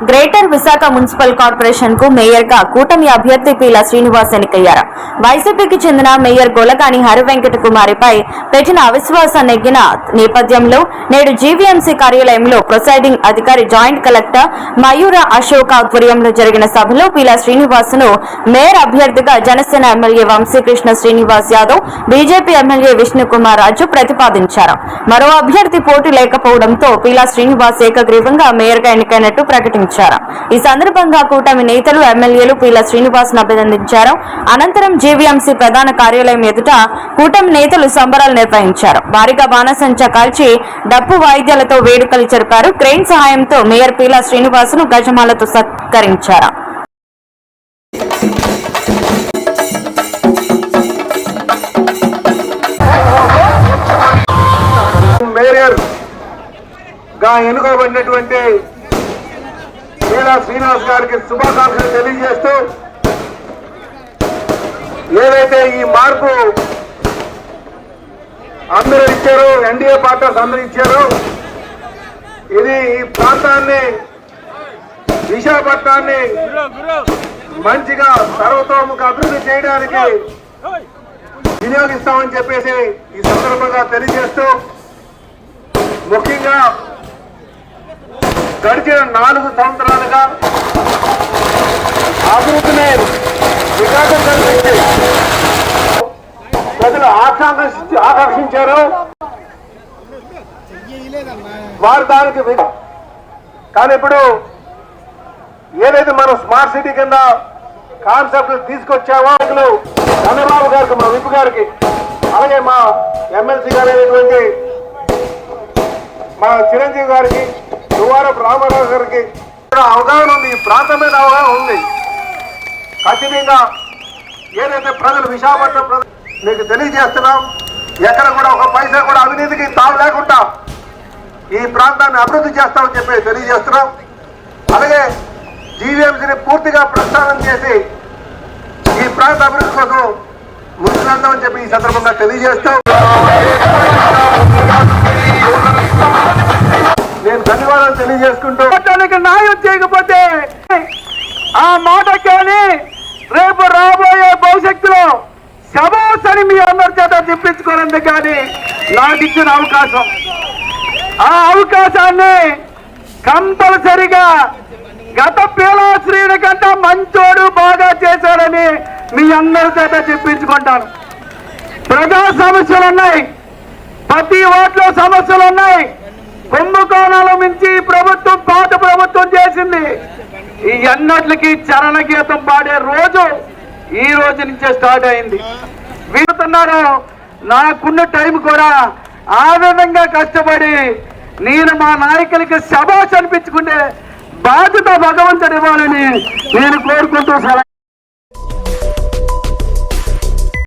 Greater Visakha municipal corporation కు mayor గా కూటమి అభ్యర్థి పీల శ్రీనివాస్ ఎన్నికయ్యారు. వైసీపీకి చెందిన మేయర్ గొలగాని హరివెంకట కుమారిపై పెట్టిన అవిశ్వాసం నెగ్గిన నేపథ్యంలో నేడు జీవీఎంసీ కార్యాలయంలో ప్రిసైడింగ్ అధికారి జాయింట్ కలెక్టర్ మయూర అశోక్ ఆధ్వర్యంలో జరిగిన సభలో పీల శ్రీనివాస్ ను మేయర్ అభ్యర్థిగా Janasena MLA Vamsikrishna Srinivas Yadav, BJP MLA Vishnukumar Raju ప్రతిపాదించారు. మరో అభ్యర్థి పోటీ లేకపోవడంతో పీల శ్రీనివాస్ ఏకగ్రీవంగా మేయర్ గా ఎన్నికైనట్టు ప్రకటించారు. ఈ సందర్భంగా కూటమి నేతలు, ఎమ్మెల్యేలు పీల శ్రీనివాస్ ను అభినందించారు. అనంతరం జీవీఎంసీ ప్రధాన కార్యాలయం ఎదుట కూటమి నేతలు సంబరాలు నిర్వహించారు. భారీగా బాణసంచా కాల్చి డప్పు వాయిద్యాలతో వేడుకలు జరిపారు. క్రెయిన్ సహాయంతో మేయర్ పీల శ్రీనివాస్ ను గజమాలతో సత్కరించారు. ఎన్నుకోబడినటువంటి పీల శ్రీనివాస్ గారికి శుభాకాంక్షలు తెలియజేస్తూ, ఏదైతే ఈ మార్పు అందరూ ఇచ్చారో, ఎన్డీఏ పార్టీస్ అందరూ ఇచ్చారో, ఇది ఈ ప్రాంతాన్ని, విశాఖపట్నాన్ని మంచిగా సర్వతోముఖ అభివృద్ధి చేయడానికి వినియోగిస్తామని చెప్పేసి ఈ సందర్భంగా తెలియజేస్తూ, ముఖ్యంగా గడిచిన 4 సంవత్సరాలుగా అభివృద్ధిని వికాసం కల్పించి ప్రజలు ఆకర్షించారు. వారు దానికి కానీ ఇప్పుడు ఏదైతే మనం స్మార్ట్ సిటీ కింద కాన్సెప్ట్ తీసుకొచ్చామో, చంద్రబాబు గారికి, మా విప్ గారికి, అలాగే మా ఎమ్మెల్సీ గారు అయినటువంటి మా చిరంజీవి గారికి, దువ్వారపు రామారావు గారికి అవగాహన ఉంది. ఈ ప్రాంతం మీద అవగాహన ఉంది. ఖచ్చితంగా ఏదైతే ప్రజలు, విశాఖపట్నం ప్రజలు మీకు తెలియజేస్తున్నాం, ఎక్కడ కూడా ఒక పైసా కూడా అవినీతికి తావు లేకుండా ఈ ప్రాంతాన్ని అభివృద్ధి చేస్తామని చెప్పి తెలియజేస్తున్నాం. అలాగే జీవీఎంసీని పూర్తిగా ప్రస్థానం చేసి ఈ ప్రాంత అభివృద్ధి కోసం ముందుకెళ్తామని చెప్పి ఈ సందర్భంగా తెలియజేస్తాం. నేను ధన్యవాదాలు తెలియజేసుకుంటూ, న్యాయం చేయకపోతే ఆ మాట కానీ రేపు రాబోయే భవిష్యత్తులో శబాసని మీ అందరి చేత చెప్పించుకోవాలని కానీ నాకు ఇచ్చిన అవకాశం, ఆ అవకాశాన్ని కంపల్సరిగా గత పీల శ్రీని కంటే మంచోడు బాగా చేశారని మీ అందరి చేత చెప్పించుకుంటాను. ప్రజా సమస్యలు ఉన్నాయి, ప్రతి ఓట్లో సమస్యలు ఉన్నాయి. కుంభకోణాల మించి ప్రభుత్వం, పాత ప్రభుత్వం చేసింది. ఈ అన్నిటికి చరణ గీతం పాడే రోజు ఈ రోజు నుంచే స్టార్ట్ అయింది. వీరుతున్నారు. నాకున్న టైం కూడా ఆ విధంగా కష్టపడి నేను మా నాయకులకి శభాష్ అనిపించుకునే బాధ్యత భగవంతుడు ఇవ్వాలని నేను కోరుకుంటూ